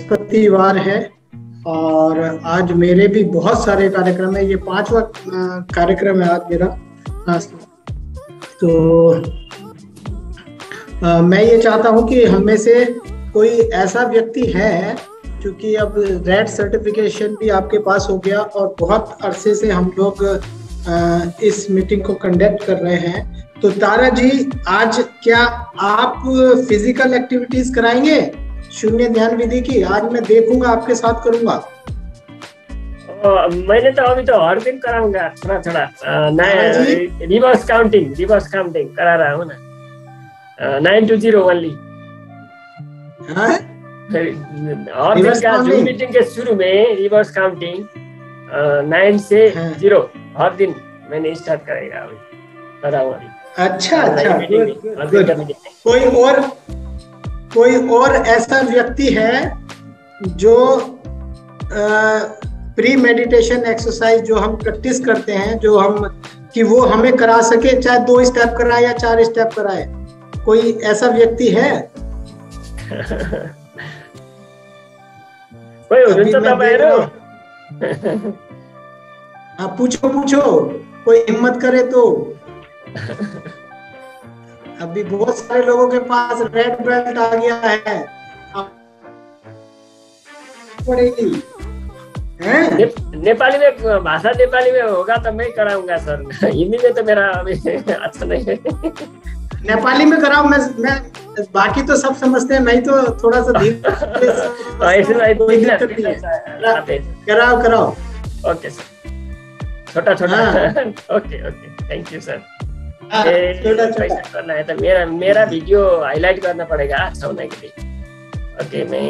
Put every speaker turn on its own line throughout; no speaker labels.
बृहस्पतिवार है और आज मेरे भी बहुत सारे कार्यक्रम है। ये 5वां कार्यक्रम है आज मेरा। तो मैं ये चाहता हूँ कि हम में से कोई ऐसा व्यक्ति है, क्योंकि अब रेड सर्टिफिकेशन भी आपके पास हो गया और बहुत अरसे से हम लोग इस मीटिंग को कंडक्ट कर रहे हैं। तो तारा जी, आज क्या आप फिजिकल एक्टिविटीज कराएंगे शून्य ध्यान विधि की? आज मैं देखूंगा, आपके साथ करूंगा।
मैंने तो अभी तो हर दिन कराऊंगा थोड़ा थोड़ा। रिवर्स काउंटिंग करा रहा हूँ ना। 9 to 0 ओनली। हर दिन का जूम मीटिंग के शुरू में रिवर्स काउंटिंग 9 से 0 हर दिन मैंने स्टार्ट करेगा अभी करा हुआ।
अच्छा, कोई और ऐसा व्यक्ति है जो प्री मेडिटेशन एक्सरसाइज जो हम प्रैक्टिस करते हैं, जो हम कि वो हमें करा सके, चाहे 2 स्टेप कराए या 4 स्टेप कराए? कोई ऐसा व्यक्ति है?
कोई हुनुहुन्छ तपाईहरु?
पूछो, कोई हिम्मत करे तो। अभी बहुत सारे लोगों के पास रेड बेल्ट आ गया है। पड़ेगी
नेपाली में, भाषा नेपाली में होगा तो मैं कराऊंगा सर। हिंदी में तो मेरा अभी अच्छा नहीं है।
नेपाली में कराओ। मैं बाकी तो सब समझते हैं, मैं तो थोड़ा सा कराओ।
ओके सर, छोटा ओके थैंक यू सर। करना है तो मेरा वीडियो हाईलाइट करना पड़ेगा अच्छा होने के लिए। ओके, मैं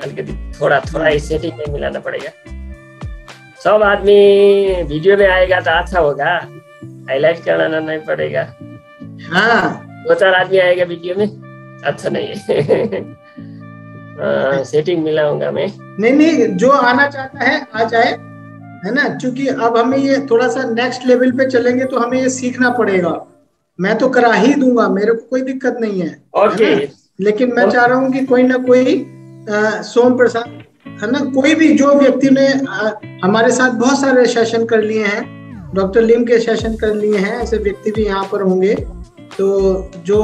अलिकति थोड़ा सेटिंग में मिलाना पड़ेगा। सब आदमी वीडियो में आएगा तो अच्छा होगा, हाईलाइट करना नहीं पड़ेगा।
हाँ,
2-4 आदमी आएगा वीडियो में, अच्छा नहीं है। सेटिंग मिलाऊंगा मैं।
नहीं, जो आना चाहता है आ जाए, है ना? क्योंकि अब हमें ये थोड़ा सा नेक्स्ट लेवल पे चलेंगे तो हमें ये सीखना पड़ेगा। मैं तो करा ही दूंगा, मेरे को कोई दिक्कत नहीं है।
ओके।
लेकिन मैं चाह रहा हूँ कि कोई ना कोई सोम प्रसाद, है ना, कोई भी जो व्यक्ति ने हमारे साथ बहुत सारे सेशन कर लिए हैं, डॉक्टर लिम के सेशन कर लिए हैं, ऐसे व्यक्ति भी यहाँ पर होंगे। तो जो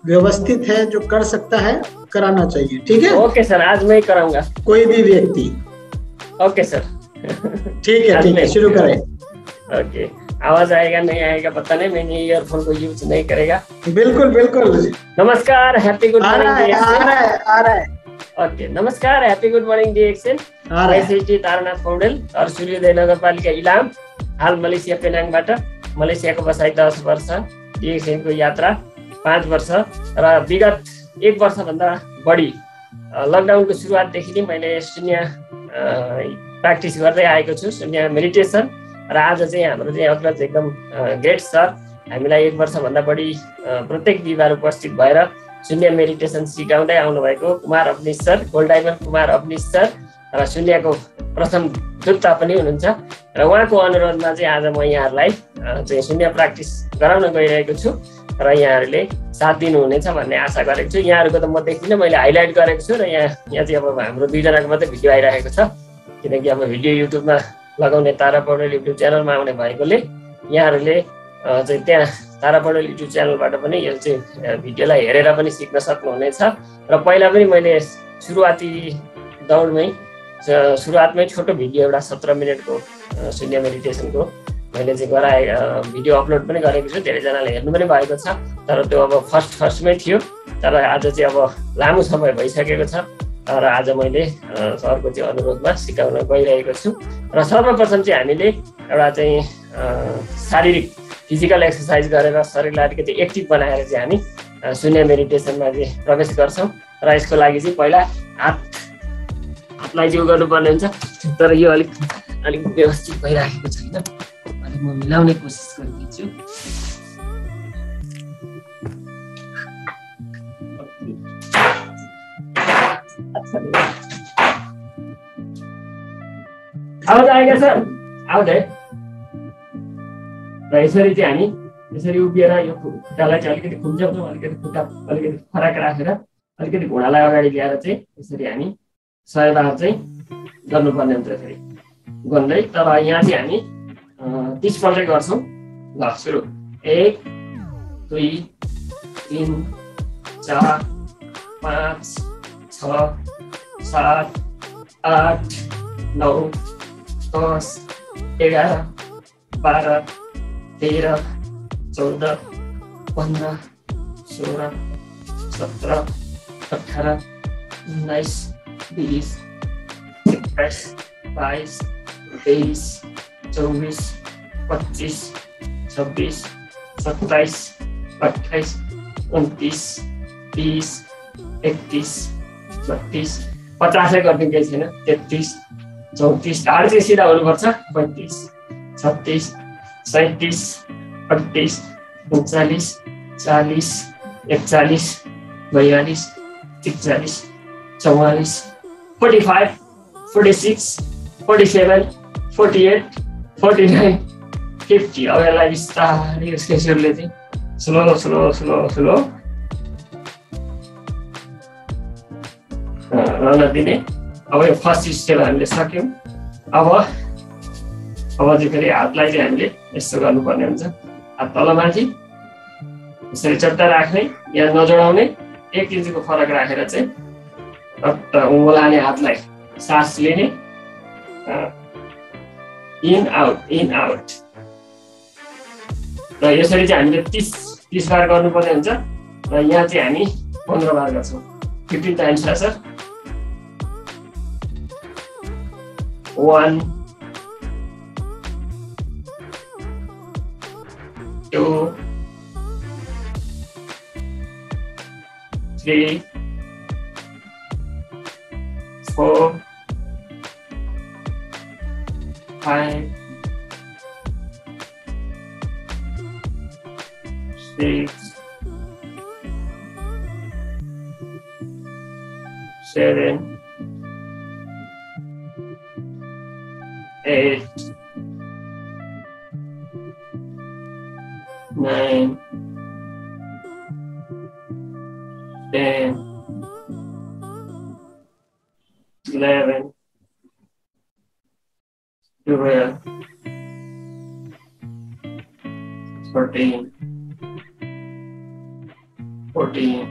व्यवस्थित है, जो कर सकता है, कराना चाहिए। ठीक है?
ओके सर, आज मैं कराऊंगा।
कोई भी व्यक्ति।
Okay sir.
ठीक है, शुरू करें।
ओके, आवाज आएगा नहीं आएगा पता नहीं, मैंने ईयरफोन को यूज नहीं करेगा।
बिल्कुल।
नमस्कार, हैप्पी गुड मॉर्निंग।
आ रहा है।
ओके, नमस्कार, happy good morning DXN. Shri Taranath Poudel और सूर्योदय नगरपालिका इलाम, हाल मलेसिया पेनाङबाट। मलेसियाको बसाइ 10 वर्ष, डिएक्सनको यात्रा 5 वर्ष र विगत 1 वर्षभन्दा बढी लकडाउनको सुरुवातदेखि नै मैले शून्य प्र्याक्टिस गर्दै आएको छु, शून्य मेडिटेसन। र आज चाहिँ हाम्रो चाहिँ अग्रज एकदम ग्रेट सर हामीलाई 1 वर्षभन्दा बढी प्रत्येक बिहिबार उपस्थित भएर शून्य मेडिटेसन सिकाउँदै आउनुभएको Kumar Avnish sir, gold diamond Kumar Avnish sir र शून्यको प्रथम दूत पनि हुनुहुन्छ। र उहाँको अनुरोधमा चाहिँ आज म यहाँहरूलाई चाहिँ शून्य प्र्याक्टिस गराउन गइरहेको छु र यहाँहरूले साथ दिनुहुनेछ भन्ने आशा गरेको छु। यहाँहरूको त म देखिनँ, मैले हाइलाइट गरेको छु र यहाँ चाहिँ अब हाम्रो 2 जनाको मात्रै भिडियो आइरहेको छ, किनकि अब भिडियो युट्युबमा लगाउने तारा पौडेल युट्युब च्यानलमा आउने भएकोले यहाँहरूले चाहिँ त्यहाँ तारा पौडेल युट्युब च्यानलबाट पनि यो चाहिँ भिडियोलाई हेरेर पनि सिक्न सक्नुहुनेछ। र पहिला पनि मैले सुरुवातमै छोटो भिडियो एउटा 17 मिनटको शून्य मेडिटेसनको मैले चाहिँ गराए भिडियो अपलोड पनि गरेको छु, धेरैजनाले हेर्नु पनि भएको छ। तर त्यो अब फर्स्टमै थियो, तर आज चाहिँ अब लामो समय भइसकेको छ र आज मैले सरको चाहिँ अनुरोधमा सिकाउन गइरहेको छु। र सर्वप्रथम चाहिँ हामीले एउटा चाहिँ शारीरिक फिजिकल एक्सर्साइज गरेर शरीरलाई अलिकति एक्टिभ बनाएर चाहिँ हामी शून्य मेडिटेसनमा चाहिँ प्रवेश गर्छौँ। र यसको लागि चाहिँ पहिला हातलाई जो गर्नुपर्ने हुन्छ, तर यो अलिक व्यवस्थित भइराखेको छैन, अलिक म मिलाउने कोसिस गरिदिन्छु। आवाज आएगा सर? आवाज है। र यसरी चाहिँ हामी यसरी उभिएर यो खुट्टालाई चाहिँ अलिकति खुम्च्याउँछौँ, अलिकति खुट्टा अलिकति फरक राखेर अलिकति घुँडालाई अगाडि ल्याएर चाहिँ यसरी हामी 100 बार चाहिँ गर्नुपर्ने हुन्छ फेरि गुन्दै। तर यहाँ चाहिँ हामी 30 पल्टै गर्छौँ। ल सुरु 1 2 3 4 5 6 7 8 9 10 11 12 13 14 15 16 17 18 19 20 21 22 23 24 25 26 27 28 29 30 31 32 50 गर्ने केही छैन। 33 34 ढाड चाहिँ सिधा हुनुपर्छ। 35 36 37 38 39 40 41 42 43 44 45 46 47 48 49 50। अब यसलाई बिस्तारै उसको सुरले चाहिँ स्लो स्लो स्लो स्लो रहन दिने। अब यो फर्स्ट स्टेप हामीले सक्यौँ। अब चाहिँ फेरि हातलाई चाहिँ हामीले यस्तो गर्नुपर्ने हुन्छ। हात तलमाथि यसरी चट्टा राख्ने, यहाँ नजोडाउने, 1 इन्चको फरक राखेर चाहिँ उँगो लाने हातलाई सास लिने, इन आउट। र यसरी चाहिँ हामीले 30 बार गर्नुपर्ने हुन्छ। र यहाँ चाहिँ हामी 15 बार गर्छौँ। 15 टाइम्स छ सर। 1 2 3 4 5 6 7 8 9 10 11 12 13 14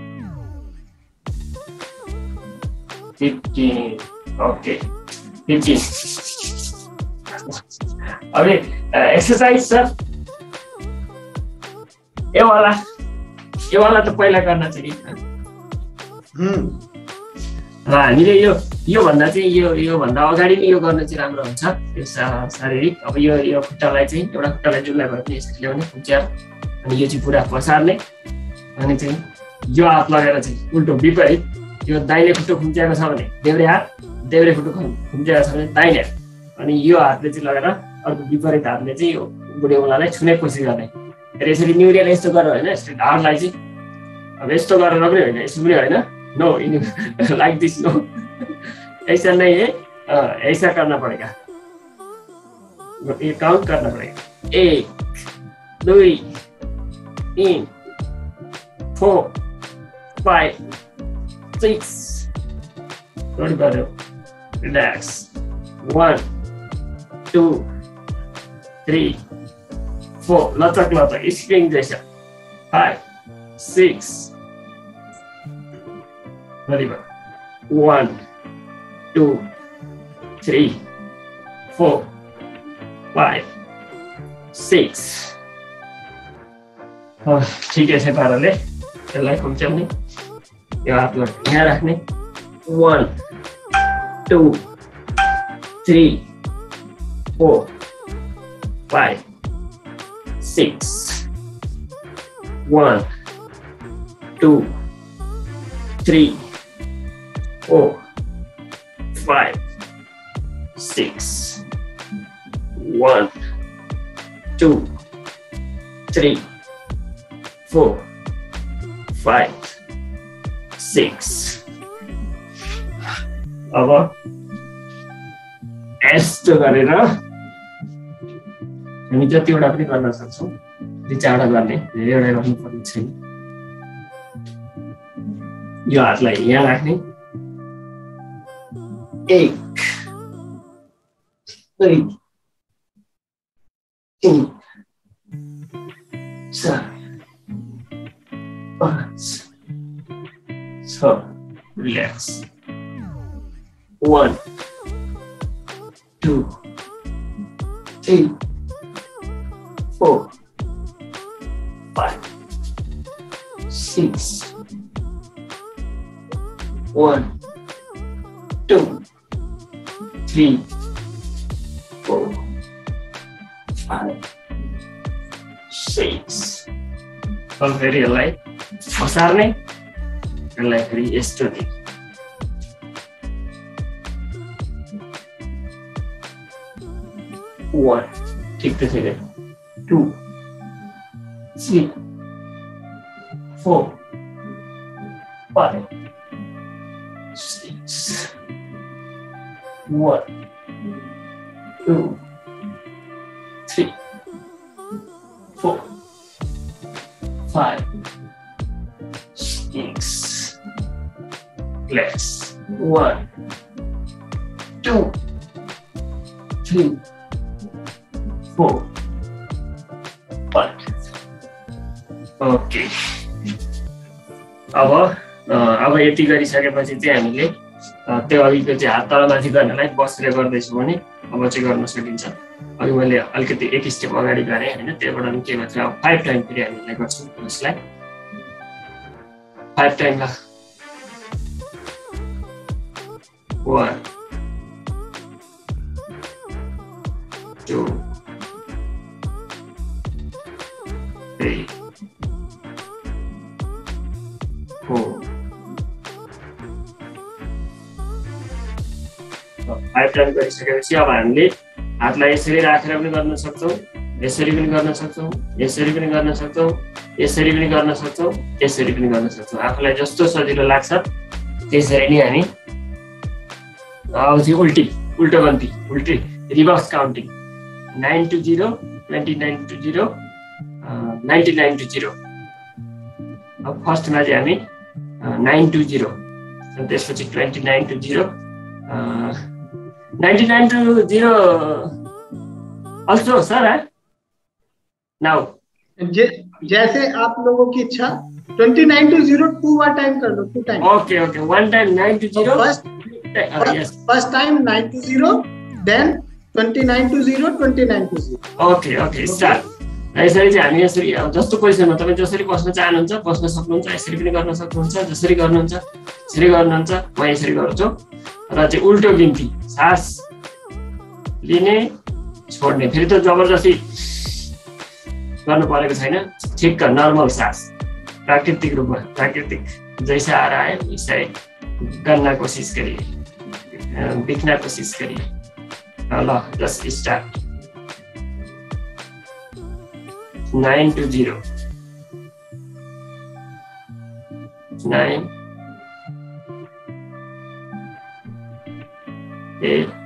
15 ओके 15। अब एक्सरसाइज सर यो वाला त पहिला गर्न चाहिँ हामीले यो भन्दा चाहिँ यो भन्दा अगाडि नै यो गर्न चाहिँ राम्रो हुन्छ। यो शारीरिक। अब यो खुट्टालाई चाहिँ एउटा खुट्टालाई जुल्लाई भए पनि यसरी ल्याउने खुम्च्याएर, अनि यो चाहिँ पुरा पसार्ने, अनि चाहिँ यो हात लगेर चाहिँ उल्टो विपरीत। यो दाहिने खुट्टो खुम्च्याएको छ भने देब्रे हात, देब्रे खुट्टो खुम्च्याएको छ भने दाहिने हात, अनि यो हातले चाहिँ लगेर अर्को विपरीत हातले चाहिँ यो बुढे औँलालाई छुने कोसिस गर्ने। फेरि यसरी निहुरेर यस्तो गरेर होइन, यस्तो ढाडलाई चाहिँ अब यस्तो गरेर पनि होइन, यस्तो पनि होइन, नो लाइक दिस नो, ऐसा नहीं है, ऐसा करना पड़ेगा। ये काउंट करना पड़ेगा। 1 2 3 4 5 6 थोड़ी बार रिलैक्स। 1 2 3 4 लचक स्प्रिंग जैसा। 5 6 थोड़ी बार 1 2 3 4 5 6। ठीक है, ऐसे पाराले यसलाई खुम्च्याउने, यो हातलाई यहाँ राख्ने। 1 2 3 4 5 6 1 2 3 4 5 6 1 2 3 4 5 6। अब यस्तो गरेर हामी जतिवटा पनि गर्न सक्छौँ, 2-4वटा गर्ने, धेरैवटा गर्नुपर्ने छैन। यो हातलाई यहाँ राख्ने, 1 2 3 4 5 6 relax 1 2 3 4 5 6 1 2 3 4 5 6 अब फेरि यसलाई पसार्ने यसलाई फेरि यस्तो दिने 1 ठिक त्यसैले 2 3 4 5 6 1 2 3 4 5 6 let's 1 2 3 4 5 ओके अब यति गरिसकेपछि चाहिँ हामीले त्यो अघिको चाहिँ हात तलमाथि गर्नलाई बसेर गर्दैछु भने अब चाहिँ गर्न सकिन्छ अघि मैले अलिकति एक स्टेप अगाडि गरेँ हैन त्यहाँबाट पनि के भन्छ अब 5 टाइम फेरि हामीले गर्छौँ यसलाई 5 टाइम ल 1 2 3 4 5 टाइम गरिसकेपछि अब हामीले हातलाई यसरी राखेर पनि गर्न सक्छौँ यसरी पनि गर्न सक्छौँ यसरी पनि गर्न सक्छौँ यसरी पनि गर्न सक्छौँ यसरी पनि गर्न सक्छौँ आफूलाई जस्तो सजिलो लाग्छ त्यसरी नै हामी अब चाहिँ उल्टो गन्ती reverse counting 9 to 0 29 to 0 99 to 0 अब फर्स्टमा चाहिँ हामी 9 to 0 त्यसपछि 29 to 0 99 to 0 also sir now
जैसे आप लोगों की इच्छा 29 to 0 2 बार टाइम कर दो 2 time
okay one time 9 to 0
first time 9 to 0 then 29 to 0 29 to 0
okay start यसरी चाहिँ हामी यसरी जस्तो पोजिसनमा तपाईं जसरी बस्न चाहनुहुन्छ बस्न सक्नुहुन्छ यसरी पनि गर्न सक्नुहुन्छ जसरी गर्नुहुन्छ यसरी गर्नुहुन्छ म यसरी गर्छु र चाहिँ उल्टो गिन्ती सास लिने छोड्ने फेरि त जबरजस्ती गर्नु परेको छैन ठिक्क नर्मल सास प्राकृतिक रूपमा प्राकृतिक जैसा आ रहा है वैसे करना कोशिश करिए दिखना कोशिश करिए ल जस्ट स्टार्ट 9 to 0 9 8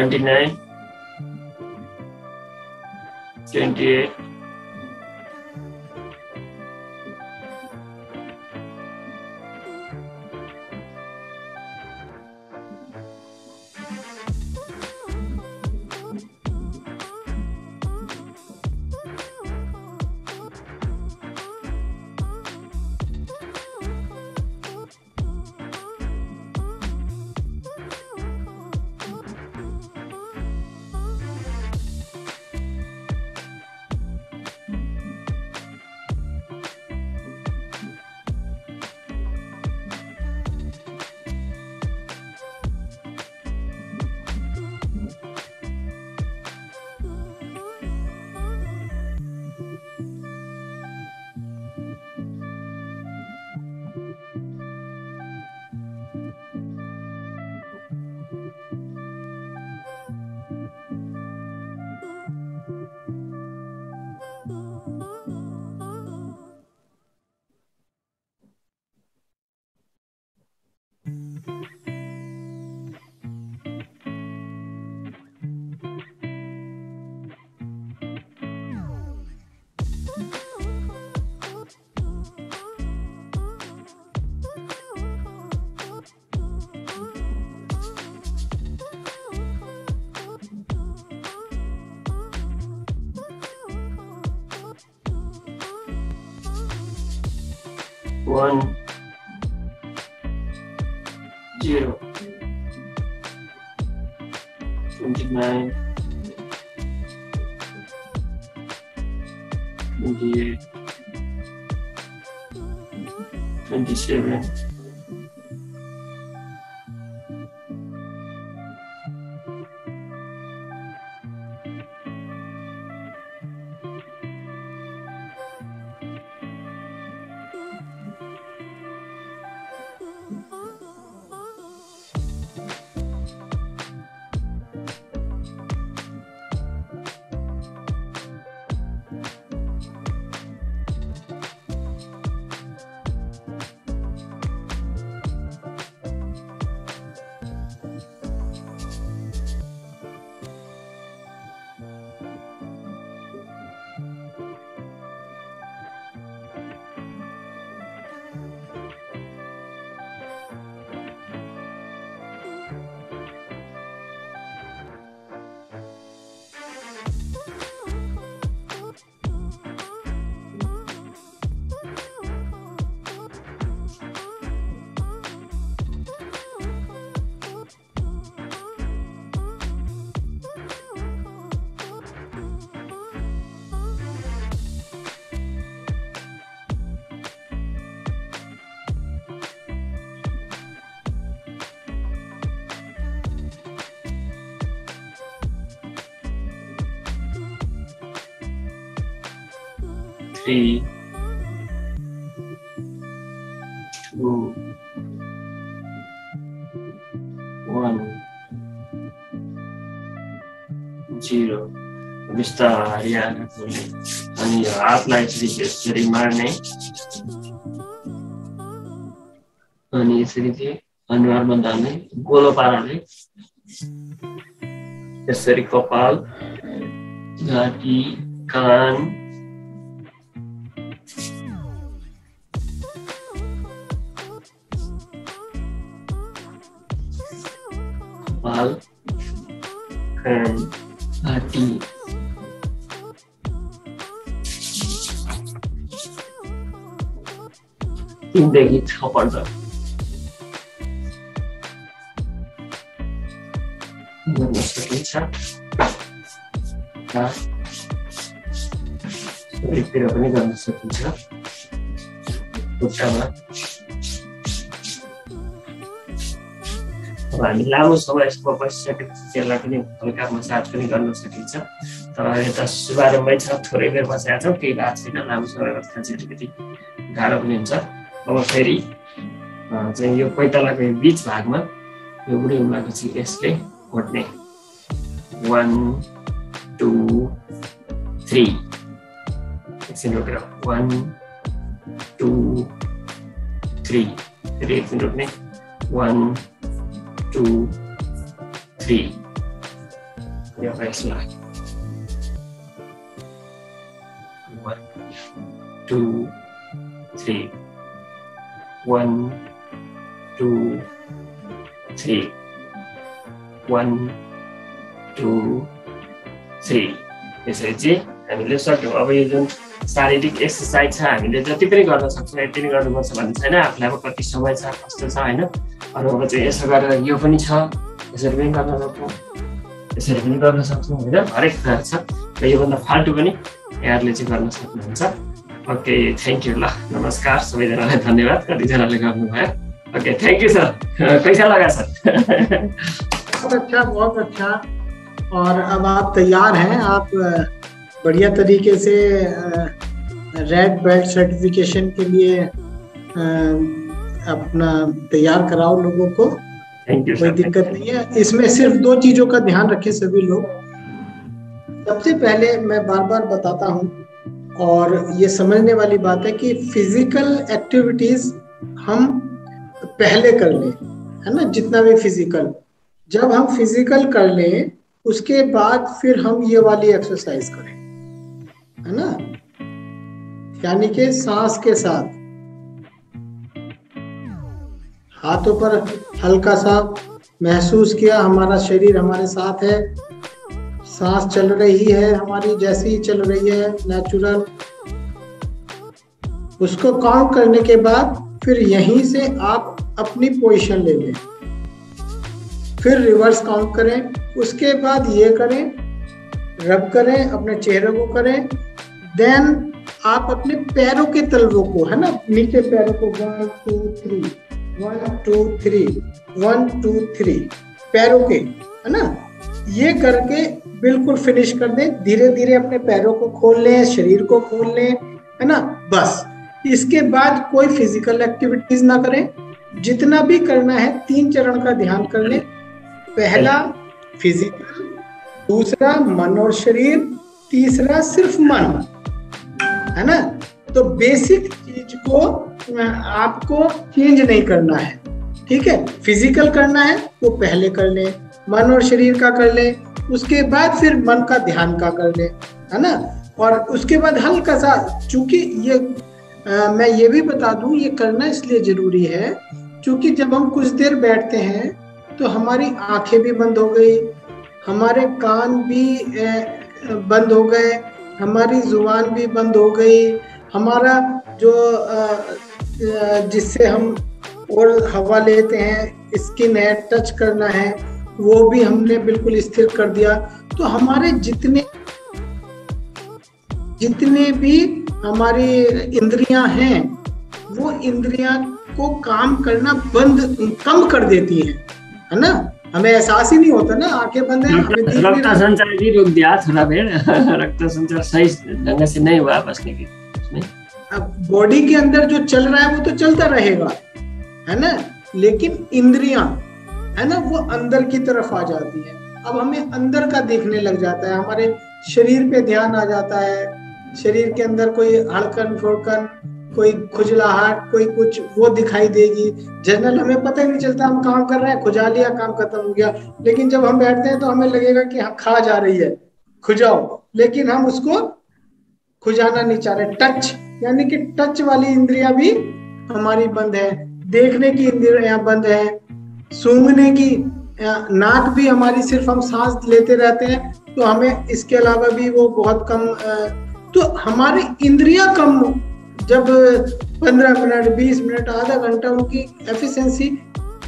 29 28 29 1 0 29 28 27 3 2 1 0 बिस्तारै आँखा खोल्ने अनि यो हातलाई यसरी मार्ने अनि यसरी चाहिँ अनुहारमा धाल्ने गोलो पाराले यसरी कपाल घाँटी कान कपाल कान घाँटी 3 देखि 6 पल्ट गर्न सकिन्छ। शरीरतिर पनि गर्न सकिन्छ। खुट्टामा अब हामी लामो समय यसको बसिसकेपछि त्यसलाई पनि हल्का मसाज पनि गर्न सकिन्छ। तर यता शुभारम्भै छ, थोरै बेर बसेका छौँ, केही भएको छैन। लामो समय बस्दा चाहिँ अलिकति गाह्रो पनि हुन्छ। अब फेरि चाहिँ यो पैतालाको बीच भागमा यो बुढी उम्लाको चाहिँ यसले घोट्ने 1 2 3 एकछिन रोकेर 1 2 3 फेरि एकछिन रोक्ने 1 2 3 यो यसलाई 1 2 3 1 2 3 1 2 3 यसरी चाहिँ हामीले सक्यौँ। अब यो जुन शारीरिक एक्सर्साइज छ हामीले जति पनि गर्न सक्छौँ यति नै गर्नुपर्छ भन्ने छैन। आफूलाई अब कति समय छ कस्तो छ होइन। अरूको चाहिँ यसो गरेर यो पनि छ, यसरी पनि गर्न सक्छौँ, यसरी पनि गर्न सक्छौँ होइन। हरेक कुराहरू छ र योभन्दा फाल्टु पनि यहाँहरूले चाहिँ गर्न सक्नुहुन्छ। Okay, thank you. ल नमस्कार सबैजनालाई, धन्यवाद। कतिजनाले गर्नुभयो। Okay, thank you sir. कैसा लगा सर?
बहुत अच्छा, बहुत अच्छा। और अब आप तैयार हैं, आप बढ़िया तरीके से रेड बेल्ट सर्टिफिकेशन के लिए अपना तैयार कराओ लोगों को। कोई दिक्कत नहीं है। इसमें सिर्फ 2 चीजों का ध्यान रखें सभी लोग। सबसे पहले मैं बार बार बताता हूँ और ये समझने वाली बात है कि फिजिकल एक्टिविटीज हम पहले कर लें। है ना, जितना भी फिजिकल। जब हम फिजिकल कर लें उसके बाद फिर हम ये वाली एक्सरसाइज करें, है ना, यानी कि सांस के साथ हाथों पर हल्का सा महसूस किया, हमारा शरीर हमारे साथ है, सांस चल रही है हमारी जैसी ही चल रही है नेचुरल। उसको काउंट करने के बाद फिर यहीं से आप अपनी पोजीशन ले लें, फिर रिवर्स काउंट करें, उसके बाद ये करें, रब करें, अपने चेहरे को करें, देन आप अपने पैरों के तलवों को, है ना, नीचे पैरों को 1 2 3 1 2 3 1 2 3 पैरों के, है ना, ये करके बिल्कुल फिनिश कर दें। धीरे धीरे अपने पैरों को खोल लें, शरीर को खोल लें, है ना, बस। इसके बाद कोई फिजिकल एक्टिविटीज ना करें, जितना भी करना है 3 चरण का ध्यान कर लें। पहला फिजिकल, दूसरा मन और शरीर, तीसरा सिर्फ मन, है ना। तो बेसिक चीज को आपको चेंज नहीं करना है, ठीक है। फिजिकल करना है वो पहले कर ले, मन और शरीर का कर ले, उसके बाद फिर मन का ध्यान का कर ले, है ना। और उसके बाद हल्का सा, चूंकि ये मैं ये भी बता दूं, ये करना इसलिए जरूरी है क्योंकि जब हम कुछ देर बैठते हैं तो हमारी आंखें भी बंद हो गई, हमारे कान भी बंद हो गए, हमारी जुबान भी बंद हो गई, हमारा जो जिससे हम और हवा लेते हैं, स्किन है, टच करना है, वो भी हमने बिल्कुल स्थिर कर दिया। तो हमारे जितने भी हमारी इंद्रियां हैं वो इंद्रियां को काम करना कम कर देती हैं, है ना। हमें एहसास ही नहीं होता ना, आंखें बंद है,
रक्त संचार भी रुक गया थोड़ा देर रक्त संचार सही ढंग से नहीं हुआ बचने की।
अब बॉडी के अंदर जो चल रहा है वो तो चलता रहेगा, है ना, लेकिन इंद्रियां, है ना, वो अंदर की तरफ आ जाती है। अब हमें अंदर का देखने लग जाता है, हमारे शरीर पे ध्यान आ जाता है, शरीर के अंदर कोई हड़कन फोड़कन, कोई खुजलाहट, कोई कुछ वो दिखाई देगी। जनरल हमें पता ही नहीं चलता, हम काम कर रहे हैं, खुजा लिया, काम खत्म हो गया। लेकिन जब हम बैठते हैं तो हमें लगेगा कि हाँ खा जा रही है, खुजाओ, लेकिन हम उसको खुजाना नहीं चाह रहे। टच, यानी कि टच वाली इंद्रियां भी हमारी बंद है, देखने की इंद्रियां बंद है, सूंघने की, नाक भी हमारी सिर्फ हम सांस लेते रहते हैं तो हमें इसके अलावा भी वो बहुत कम, तो हमारी इंद्रियां कम, जब 15 मिनट 20 मिनट आधा घंटा उनकी एफिशिएंसी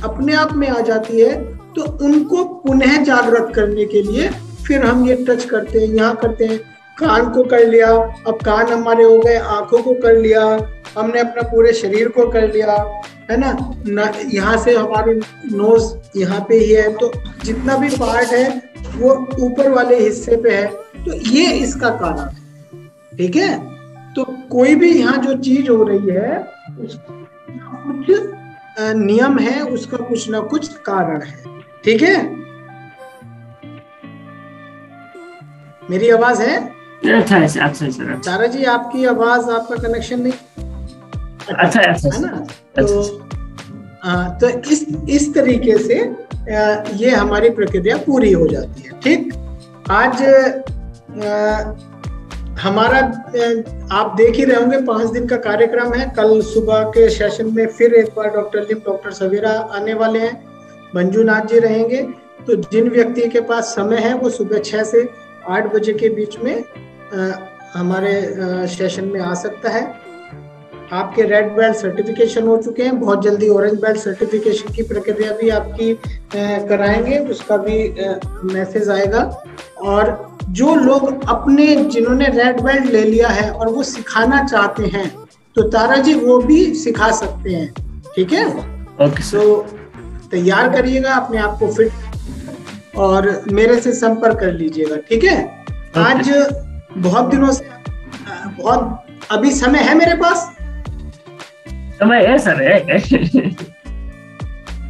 अपने आप में आ जाती है, तो उनको पुनः जागृत करने के लिए फिर हम ये टच करते हैं, यहाँ करते हैं, कान को कर लिया, अब कान हमारे हो गए, आंखों को कर लिया, हमने अपना पूरे शरीर को कर लिया, है ना, यहाँ से हमारी नोज यहाँ पे ही है, तो जितना भी पार्ट है वो ऊपर वाले हिस्से पे है, तो ये इसका कारण है, ठीक है। तो कोई भी यहाँ जो चीज हो रही है उसका कुछ नियम है, उसका कुछ ना कुछ कारण है, ठीक है। मेरी आवाज है? अच्छा तारा जी, आपकी आवाज, आपका कनेक्शन नहीं अच्छा है ना। तो इस तरीके से ये हमारी प्रक्रिया पूरी हो जाती है, ठीक। आज हमारा आप देख ही रहे होंगे 5 दिन का कार्यक्रम है। कल सुबह के सेशन में फिर एक बार डॉक्टर लिम, डॉक्टर सवेरा आने वाले हैं, मंजूनाथ जी रहेंगे। तो जिन व्यक्ति के पास समय है वो सुबह 6 से 8 बजे के बीच में हमारे सेशन में आ सकता है। आपके रेड बेल्ट सर्टिफिकेशन हो चुके हैं, बहुत जल्दी ऑरेंज बेल्ट सर्टिफिकेशन की प्रक्रिया भी आपकी कराएंगे, उसका भी मैसेज आएगा। और जो लोग अपने, जिन्होंने रेड बेल्ट ले लिया है और वो सिखाना चाहते हैं, तो तारा जी वो भी सिखा सकते हैं, ठीक है।
Okay sir.
तो तैयार करिएगा अपने आप को फिट और मेरे से संपर्क कर लीजिएगा, ठीक है। आज बहुत दिनों से बहुत, अभी समय है मेरे पास?
समय है सर, है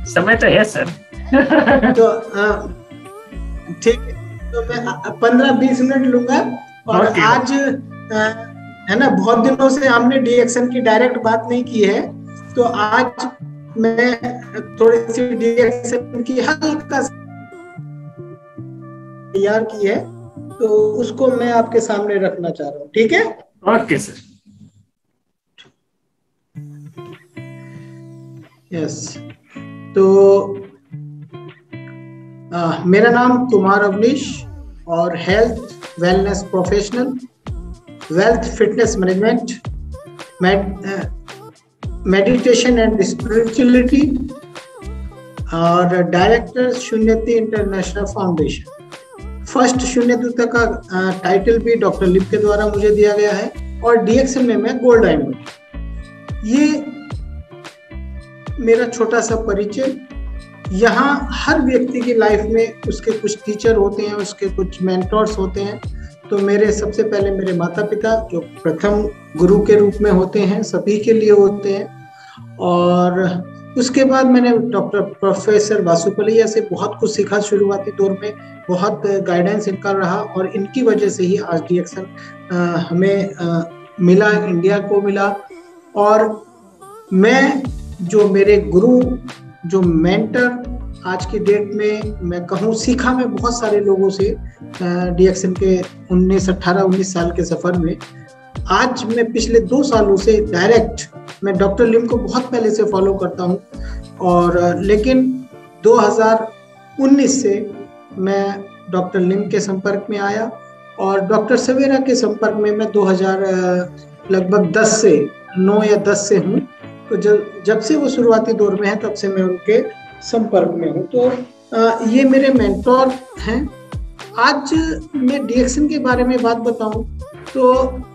समय तो है सर।
तो ठीक है, तो मैं 15-20 मिनट लूंगा। और आज है ना, बहुत दिनों से हमने डीएक्शन की डायरेक्ट बात नहीं की है, तो आज मैं थोड़ी सी डीएक्सन की हल्का तैयार की है, तो उसको मैं आपके सामने रखना चाह रहा हूँ। ठीक है?
Okay sir.
यस, तो मेरा नाम कुमार अवनीश और health wellness professional, wealth fitness management, meditation and spirituality और डायरेक्टर शून्यति इंटरनेशनल फाउंडेशन। फर्स्ट शून्यति का टाइटल भी डॉक्टर लिम के द्वारा मुझे दिया गया है और डीएक्सन में मैं गोल्ड डायमंड। ये मेरा छोटा सा परिचय। यहाँ हर व्यक्ति की लाइफ में उसके कुछ टीचर होते हैं, उसके कुछ मेंटर्स होते हैं। तो मेरे सबसे पहले मेरे माता पिता जो प्रथम गुरु के रूप में होते हैं, सभी के लिए होते हैं। और उसके बाद मैंने डॉक्टर प्रोफेसर वासुपलिया से बहुत कुछ सीखा। शुरुआती दौर में बहुत गाइडेंस इनका रहा और इनकी वजह से ही आज डीएक्सन हमें मिला, इंडिया को मिला। और मैं जो मेरे गुरु, जो मेंटर आज की डेट में मैं कहूँ सीखा मैं बहुत सारे लोगों से डीएक्सन के 18-19 साल के सफर में। आज मैं पिछले 2 सालों से डायरेक्ट मैं डॉक्टर लिम को बहुत पहले से फॉलो करता हूँ और लेकिन 2019 से मैं डॉक्टर लिम के संपर्क में आया और डॉक्टर सवेरा के संपर्क में मैं 2000 लगभग 10 से 9 या 10 से हूँ। तो जब से वो शुरुआती दौर में है तब से मैं उनके संपर्क में हूँ। तो ये मेरे मेंटोर हैं। आज मैं डीएक्सन के बारे में बात बताऊं तो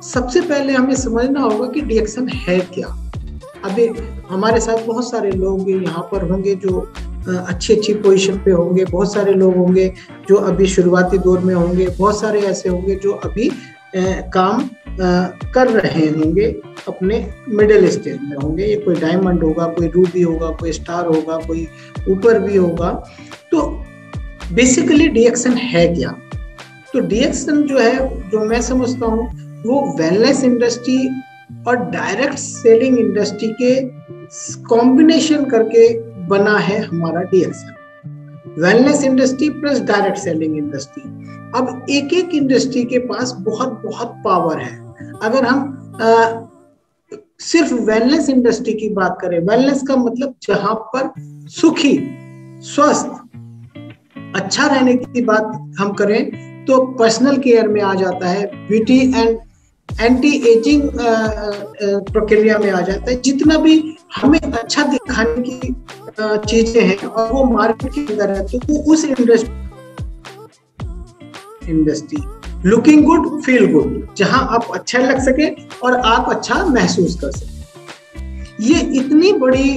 सबसे पहले हमें समझना होगा कि डीएक्सन है क्या। अभी हमारे साथ बहुत सारे लोग यहाँ पर होंगे जो अच्छी पोजीशन पे होंगे, बहुत सारे लोग होंगे जो अभी शुरुआती दौर में होंगे, बहुत सारे ऐसे होंगे जो अभी काम कर रहे होंगे, अपने मिडिल स्टेज में होंगे। ये कोई डायमंड होगा, कोई रूबी होगा, कोई स्टार होगा, कोई ऊपर भी होगा। तो बेसिकली डीएक्सन है क्या? तो डीएक्सन जो है, जो मैं समझता हूँ, वो वेलनेस इंडस्ट्री और डायरेक्ट सेलिंग इंडस्ट्री के कॉम्बिनेशन करके बना है हमारा DXN. Wellness industry plus direct selling industry. अब एक एक इंडस्ट्री के पास बहुत बहुत पावर है। अगर हम सिर्फ वेलनेस इंडस्ट्री की बात करें, वेलनेस का मतलब जहां पर सुखी, स्वस्थ, अच्छा रहने की बात हम करें तो पर्सनल केयर में आ जाता है, ब्यूटी एंड एंटी एजिंग प्रक्रिया में आ जाता है। जितना भी हमें अच्छा दिखाने की चीजें हैं और वो मार्केट के अंदर है तो वो उस industry looking good feel good, जहां आप अच्छा लग सके और आप अच्छा महसूस कर सके। ये इतनी बड़ी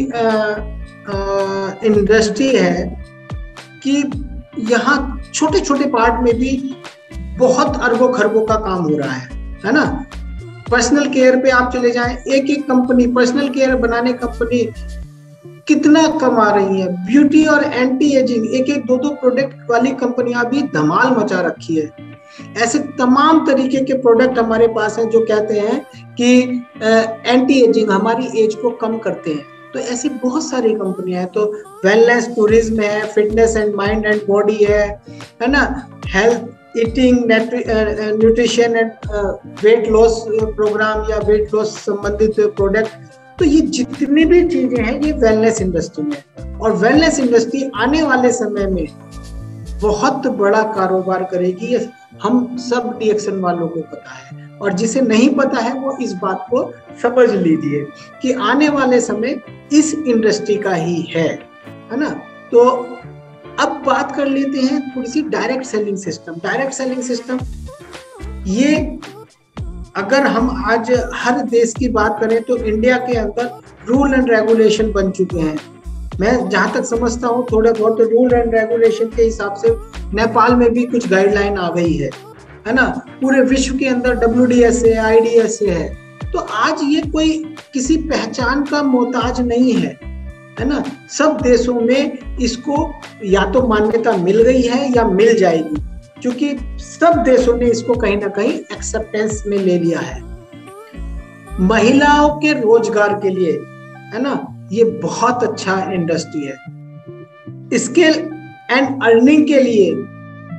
इंडस्ट्री है कि यहाँ छोटे छोटे पार्ट में भी बहुत अरबों खरबों का काम हो रहा है ना। पर्सनल केयर पे आप चले जाएं, एक एक कंपनी पर्सनल केयर बनाने कंपनी कितना कमा रही है। ब्यूटी और एंटी एजिंग एक एक 2-2 प्रोडक्ट वाली कंपनियां भी धमाल मचा रखी है। ऐसे तमाम तरीके के प्रोडक्ट हमारे पास हैं जो कहते हैं कि एंटी एजिंग, हमारी एज को कम करते हैं। तो ऐसी बहुत सारी कंपनियां हैं। तो वेलनेस टूरिज्म है, fitness and mind and body है ना, health, eating, nutrition and weight loss programme या वेट लॉस संबंधित प्रोडक्ट। तो ये जितनी भी चीजें हैं ये वेलनेस इंडस्ट्री में। और वेलनेस इंडस्ट्री आने वाले समय में बहुत बड़ा कारोबार करेगी, हम सब डीएक्सन वालों को पता है। और जिसे नहीं पता है वो इस बात को समझ लीजिए कि आने वाले समय इस इंडस्ट्री का ही है ना। तो अब बात कर लेते हैं थोड़ी सी direct selling system. Direct selling system, ये अगर हम आज हर देश की बात करें तो इंडिया के अंदर रूल एंड रेगुलेशन बन चुके हैं। मैं जहां तक समझता हूँ थोड़े बहुत रूल एंड रेगुलेशन के हिसाब से नेपाल में भी कुछ गाइडलाइन आ गई है ना। पूरे विश्व के अंदर WDS है, IDS है। तो आज ये कोई किसी पहचान का मोहताज नहीं है ना। सब देशों में इसको या तो मान्यता मिल गई है या मिल जाएगी, क्योंकि सब देशों ने इसको कहीं ना कहीं एक्सेप्टेंस में ले लिया है। महिलाओं के रोजगार के लिए है ना, ये बहुत अच्छा इंडस्ट्री है। स्किल एंड अर्निंग के लिए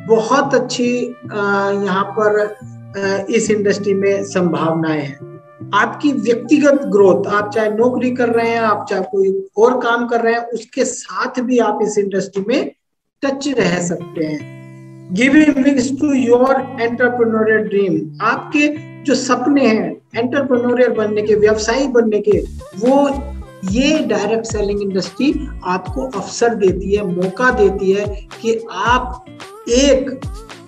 बहुत अच्छी यहाँ पर इस इंडस्ट्री में संभावनाएं हैं। आपकी व्यक्तिगत ग्रोथ, आप चाहे नौकरी कर रहे हैं, आप चाहे कोई और काम कर रहे हैं, उसके साथ भी आप इस इंडस्ट्री में टच रह सकते हैं। Giving wings to your entrepreneurial dream, आपके जो सपने हैं एंटरप्रेन्योरियल बनने के, व्यवसायी बनने के, वो ये डायरेक्ट सेलिंग इंडस्ट्री आपको अवसर देती है, मौका देती है कि आप एक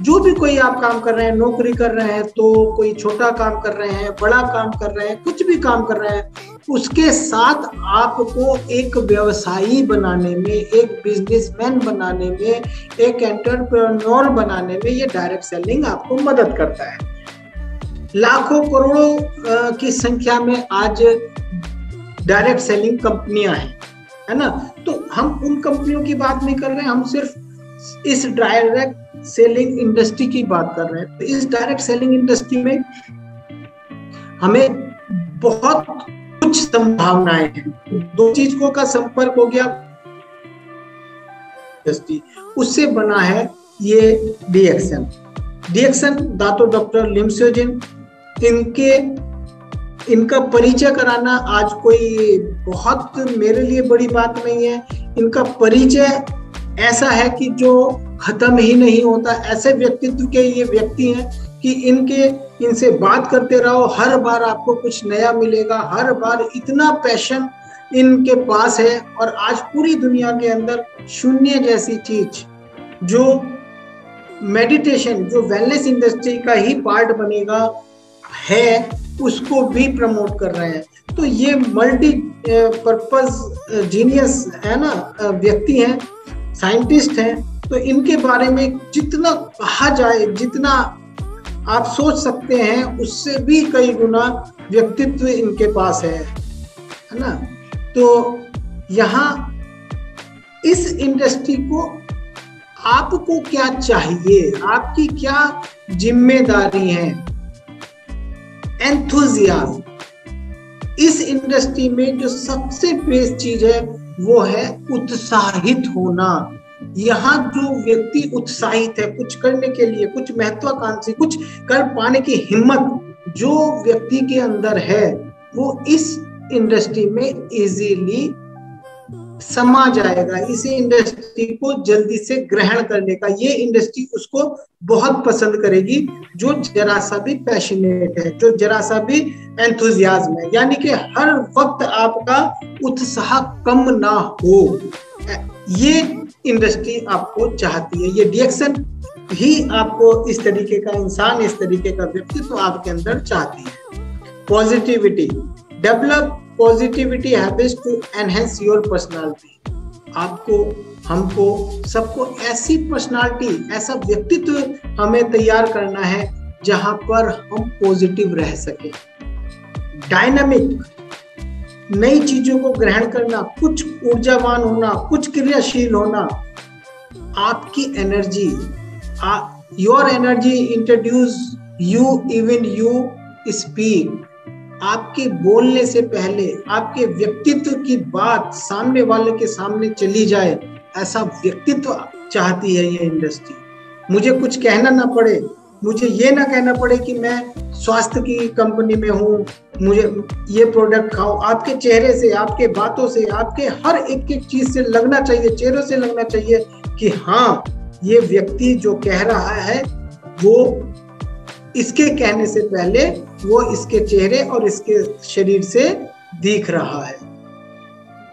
जो भी कोई आप काम कर रहे हैं, नौकरी कर रहे हैं तो कोई छोटा काम कर रहे हैं, बड़ा काम कर रहे हैं, कुछ भी काम कर रहे हैं, उसके साथ आपको एक व्यवसायी बनाने में, एक बिजनेसमैन बनाने में, एक एंटरप्रेन्योर बनाने में ये डायरेक्ट सेलिंग आपको मदद करता है। लाखों करोड़ों की संख्या में आज डायरेक्ट सेलिंग कंपनियां हैं, है ना। तो हम उन कंपनियों की बात नहीं कर रहे हैं, हम सिर्फ इस डायरेक्ट सेलिंग इंडस्ट्री की बात कर रहे हैं। तो इस डायरेक्ट सेलिंग इंडस्ट्री में हमें बहुत कुछ संभावनाएं हैं। दो चीजों का संपर्क हो गया इंडस्ट्री, उससे बना है ये डीएक्सन। डीएक्सन दातो डॉक्टर लिम स्योजिन, इनका परिचय कराना आज कोई बहुत मेरे लिए बड़ी बात नहीं है। इनका परिचय ऐसा है कि जो खत्म ही नहीं होता। ऐसे व्यक्तित्व के ये व्यक्ति हैं कि इनसे बात करते रहो, हर बार आपको कुछ नया मिलेगा, हर बार इतना पैशन इनके पास है। और आज पूरी दुनिया के अंदर शून्य जैसी चीज, जो मेडिटेशन, जो वेलनेस इंडस्ट्री का ही पार्ट बनेगा है, उसको भी प्रमोट कर रहे हैं। तो ये मल्टी पर्पस जीनियस है ना, व्यक्ति हैं, साइंटिस्ट हैं। तो इनके बारे में जितना कहा जाए, जितना आप सोच सकते हैं, उससे भी कई गुना व्यक्तित्व इनके पास है ना। तो यहाँ इस इंडस्ट्री को आपको क्या चाहिए, आपकी क्या जिम्मेदारी है? एंथुजियाज्म। इस इंडस्ट्री में जो सबसे बेस्ट चीज है वो है उत्साहित होना। यहाँ जो व्यक्ति उत्साहित है कुछ करने के लिए, कुछ महत्वाकांक्षी, कुछ कर पाने की हिम्मत जो व्यक्ति के अंदर है, वो इस इंडस्ट्री में इजीली समा जाएगा। इसी इंडस्ट्री को जल्दी से ग्रहण करने का ये इंडस्ट्री उसको बहुत पसंद करेगी, जो जरा सा भी पैशनेट है, जो जरा सा भी एंथुजियाज्म है, यानी कि हर वक्त आपका उत्साह कम ना हो, ये इंडस्ट्री आपको चाहती है। ये डीएक्सन ही आपको इस तरीके का इंसान, इस तरीके का व्यक्तित्व आपके अंदर चाहती है। Positivity, develop positivity habits to enhance your personality. आपको, हमको, सबको ऐसी पर्सनालिटी, ऐसा व्यक्तित्व हमें तैयार करना है जहां पर हम पॉजिटिव रह सके। डायनामिक, नई चीजों को ग्रहण करना, कुछ ऊर्जावान होना, कुछ क्रियाशील होना। आपकी energy, your energy introduce you even you speak. आपके बोलने से पहले आपके व्यक्तित्व की बात सामने वाले के सामने चली जाए, ऐसा व्यक्तित्व चाहती है ये इंडस्ट्री। मुझे कुछ कहना ना पड़े, मुझे ये ना कहना पड़े कि मैं स्वास्थ्य की कंपनी में हूँ, मुझे ये प्रोडक्ट खाओ। आपके चेहरे से, आपके बातों से, आपके हर एक एक चीज से लगना चाहिए, चेहरों से लगना चाहिए कि हाँ, ये व्यक्ति जो कह रहा है वो इसके कहने से पहले वो इसके चेहरे और इसके शरीर से दिख रहा है।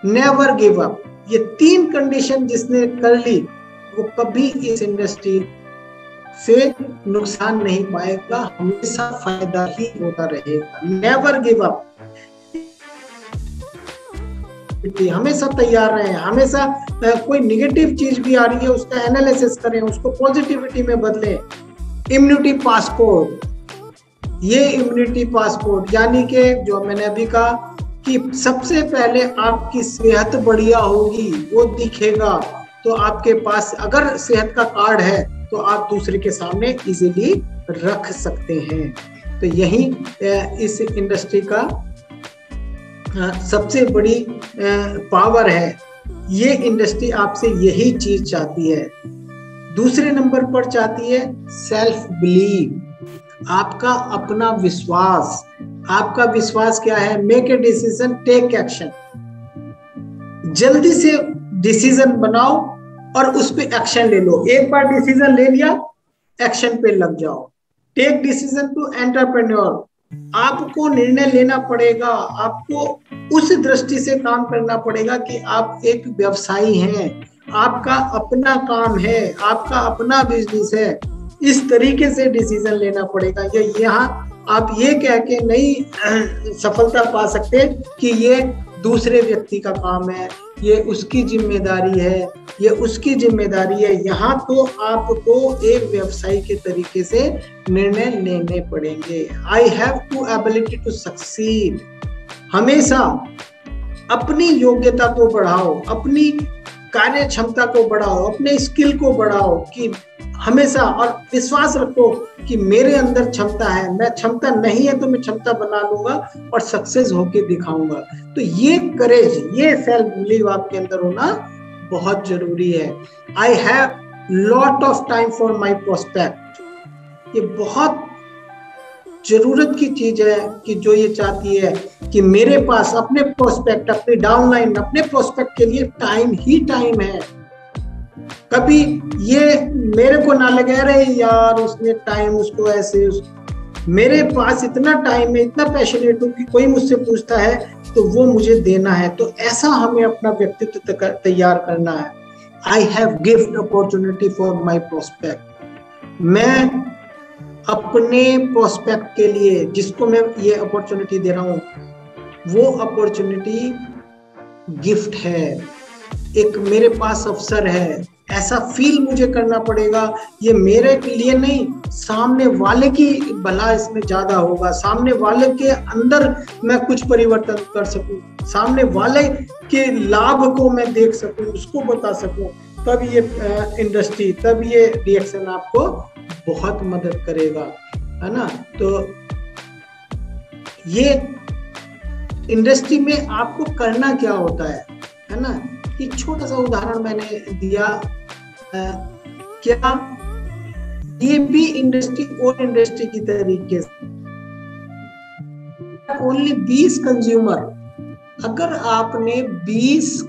नेवर गिव अप, ये 3 कंडीशन जिसने कर ली वो कभी इस इंडस्ट्री से नुकसान नहीं पाएगा, हमेशा फायदा ही होता रहेगा। नेवर गिव अप, हमेशा तैयार रहें, हमेशा कोई निगेटिव चीज भी आ रही है उसका एनालिसिस करें, उसको पॉजिटिविटी में बदलें। इम्यूनिटी पासपोर्ट, ये इम्यूनिटी पासपोर्ट यानी कि जो मैंने अभी कहा कि सबसे पहले आपकी सेहत बढ़िया होगी, वो दिखेगा। तो आपके पास अगर सेहत का कार्ड है तो आप दूसरे के सामने इजीली रख सकते हैं। तो यही इस इंडस्ट्री का सबसे बड़ी पावर है। ये इंडस्ट्री आपसे यही चीज चाहती है। दूसरे नंबर पर चाहती है सेल्फ बिलीव, आपका अपना विश्वास। आपका विश्वास क्या है? Make a decision, take action. जल्दी से डिसीजन बनाओ और उस पे एक्शन ले लो। एक बार डिसीजन ले लिया, एक्शन पे लग जाओ। टेक डिसीजन टू एंटरप्रेन्योर, आपको निर्णय लेना पड़ेगा, आपको उस दृष्टि से काम करना पड़ेगा कि आप एक व्यवसायी हैं, आपका अपना काम है, आपका अपना बिजनेस है। इस तरीके से डिसीजन लेना पड़ेगा। ये यहाँ आप ये कह के नहीं सफलता पा सकते कि ये दूसरे व्यक्ति का काम है, ये उसकी जिम्मेदारी है, ये उसकी जिम्मेदारी है। यहाँ तो आपको एक व्यवसायी के तरीके से निर्णय लेने पड़ेंगे। I have to ability to succeed. हमेशा अपनी योग्यता को बढ़ाओ, अपनी कार्य क्षमता को बढ़ाओ, अपने स्किल को बढ़ाओ कि हमेशा, और विश्वास रखो कि मेरे अंदर क्षमता है, मैं क्षमता नहीं है तो मैं क्षमता बना लूंगा और सक्सेस होके दिखाऊंगा। तो ये करेज, ये सेल्फ बिलीव आपके अंदर होना बहुत जरूरी है। I have lot of time for my prospect. ये बहुत जरूरत की चीज है कि जो ये चाहती है कि मेरे पास अपने प्रोस्पेक्ट, अपनी डाउनलाइन, अपने प्रोस्पेक्ट के लिए टाइम ही टाइम है। कभी ये मेरे को ना लगे अरे यार उसने टाइम, उसको ऐसे मेरे पास इतना टाइम है, इतना पैशनेट हूँ कि कोई मुझसे पूछता है तो वो मुझे देना है। तो ऐसा हमें अपना व्यक्तित्व तैयार करना है। I have gift opportunity for my prospect. मैं अपने प्रोस्पेक्ट के लिए, जिसको मैं ये अपॉर्चुनिटी दे रहा हूँ, वो अपॉर्चुनिटी गिफ्ट है। एक मेरे पास अवसर है, ऐसा फील मुझे करना पड़ेगा। ये मेरे लिए नहीं, सामने वाले की भला इसमें ज्यादा होगा, सामने वाले के अंदर मैं कुछ परिवर्तन कर सकूं, सामने वाले के लाभ को मैं देख सकूं, उसको बता सकूं, तब ये इंडस्ट्री, तब ये रिएक्शन आपको बहुत मदद करेगा, है ना। तो ये इंडस्ट्री में आपको करना क्या होता है ना। एक छोटा सा उदाहरण मैंने दिया। क्या ये भी इंडस्ट्री और इंडस्ट्री की तरीके से ओनली 20 कंज्यूमर, अगर आपने 20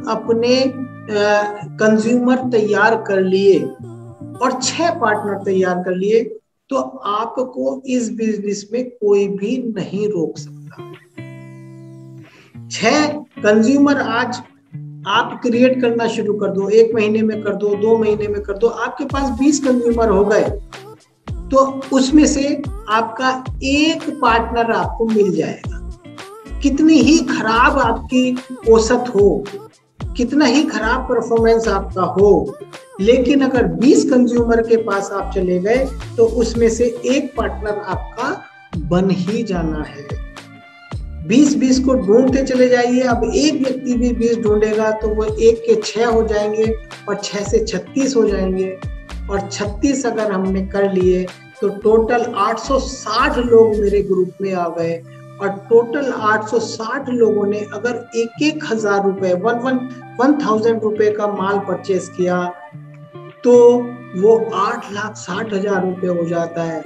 अपने कंज्यूमर तैयार कर लिए और 6 पार्टनर तैयार कर लिए, तो आपको इस बिजनेस में कोई भी नहीं रोक सकता। 6 कंज्यूमर आज आप क्रिएट करना शुरू कर दो, 1 महीने में कर दो, 2 महीने में कर दो, आपके पास 20 कंज्यूमर हो गए, तो उसमें से आपका एक पार्टनर आपको मिल जाएगा। कितनी ही खराब आपकी औसत हो, कितना ही खराब परफॉर्मेंस आपका हो, लेकिन अगर 20 कंज्यूमर के पास आप चले गए तो उसमें से एक पार्टनर आपका बन ही जाना है। 20 को ढूंढते चले जाइए। अब एक व्यक्ति भी 20 ढूंढेगा तो वो 1 के 6 हो जाएंगे और 6 से 36 हो जाएंगे, और 36 अगर हमने कर लिए तो टोटल 860 लोग मेरे ग्रुप में आ गए, और टोटल 860 लोगों ने अगर 1,000 रुपए 1000 रुपए का माल परचेस किया तो वो 8,60,000 रुपए हो जाता है।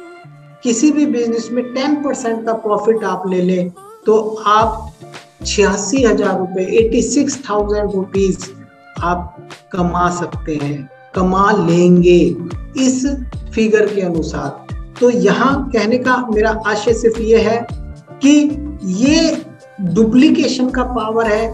किसी भी बिजनेस में 10% का प्रॉफिट आप ले लें तो आप 86,000 रुपए 86,000 रुपीज आप कमा सकते हैं, कमा लेंगे इस फिगर के अनुसार। तो यहाँ कहने का मेरा आशय सिर्फ ये है कि ये डुप्लीकेशन का पावर है।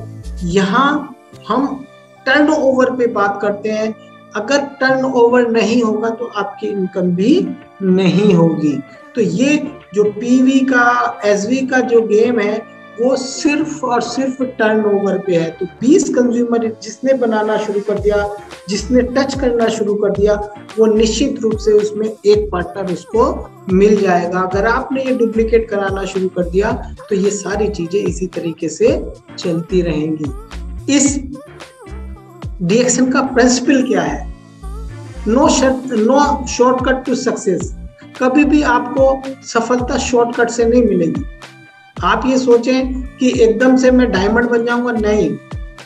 यहाँ हम टर्नओवर पे बात करते हैं, अगर टर्नओवर नहीं होगा तो आपकी इनकम भी नहीं होगी। तो ये जो पीवी का, एसवी का जो गेम है वो सिर्फ और सिर्फ टर्नओवर पे है। तो 20 कंज्यूमर जिसने बनाना शुरू कर दिया, जिसने टच करना शुरू कर दिया, वो निश्चित रूप से उसमें एक पार्टनर उसको मिल जाएगा। अगर आपने ये डुप्लीकेट कराना शुरू कर दिया तो ये सारी चीजें इसी तरीके से चलती रहेंगी। इस डिएक्शन का प्रिंसिपल क्या है? No shortcut to success. कभी भी आपको सफलता शॉर्टकट से नहीं मिलेगी। आप ये सोचें कि एकदम से मैं डायमंड बन जाऊंगा, नहीं,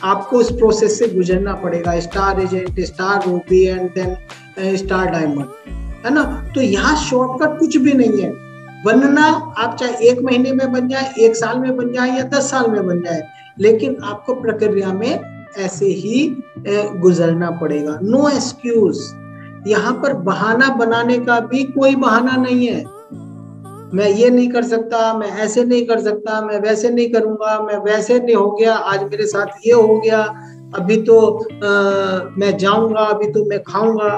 आपको इस प्रोसेस से गुजरना पड़ेगा, star agent, star ruby and then star diamond, है ना। तो यहाँ शॉर्टकट कुछ भी नहीं है। बनना आप चाहे 1 महीने में बन जाए, 1 साल में बन जाए या 10 साल में बन जाए, लेकिन आपको प्रक्रिया में ऐसे ही गुजरना पड़ेगा। नो एक्सक्यूज, यहाँ पर बहाना बनाने का भी कोई बहाना नहीं है। मैं ये नहीं कर सकता, मैं ऐसे नहीं कर सकता, मैं वैसे नहीं करूंगा, मैं वैसे नहीं हो गया, आज मेरे साथ ये हो गया, अभी तो मैं जाऊंगा, अभी तो मैं खाऊंगा।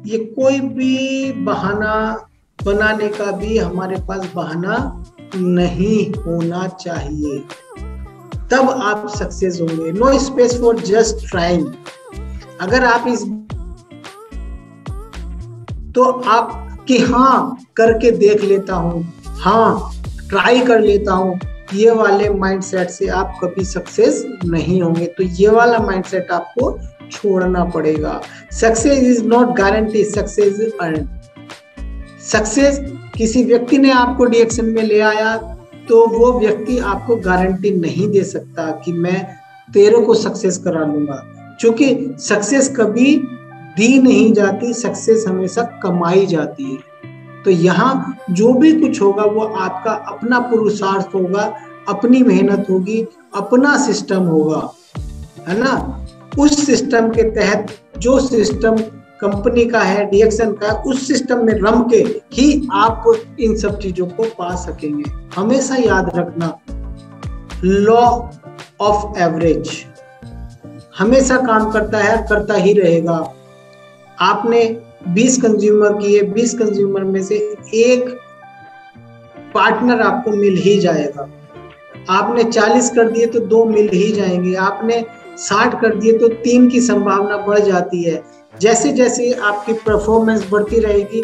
ये कोई भी बहाना बनाने का भी हमारे पास बहाना नहीं होना चाहिए, तब आप सक्सेस होंगे। No space for just trying. अगर आप इस तो आप कि हाँ करके देख लेता हूँ, हाँ ट्राई कर लेता हूँ, ये वाले माइंडसेट से आप कभी सक्सेस नहीं होंगे। तो ये वाला माइंडसेट आपको छोड़ना पड़ेगा। Success is not guarantee, success is earn. Success किसी व्यक्ति ने आपको डीएक्शन में ले आया तो वो व्यक्ति आपको गारंटी नहीं दे सकता कि मैं तेरे को सक्सेस करा लूंगा, क्योंकि सक्सेस कभी दी नहीं जाती, सक्सेस हमेशा कमाई जाती है। तो यहाँ जो भी कुछ होगा वो आपका अपना पुरुषार्थ होगा, अपनी मेहनत होगी, अपना सिस्टम होगा, है ना। उस सिस्टम के तहत, जो सिस्टम कंपनी का है, डीएक्शन का है, उस सिस्टम में रम के ही आप इन सब चीजों को पा सकेंगे। हमेशा याद रखना, लॉ ऑफ एवरेज हमेशा काम करता है, करता ही रहेगा। आपने 20 कंज्यूमर किए, 20 कंज्यूमर में से एक पार्टनर आपको मिल ही जाएगा। आपने 40 कर दिए तो 2 मिल ही जाएंगे। आपने 60 कर दिए तो 3 की संभावना बढ़ जाती है। जैसे जैसे आपकी परफॉर्मेंस बढ़ती रहेगी,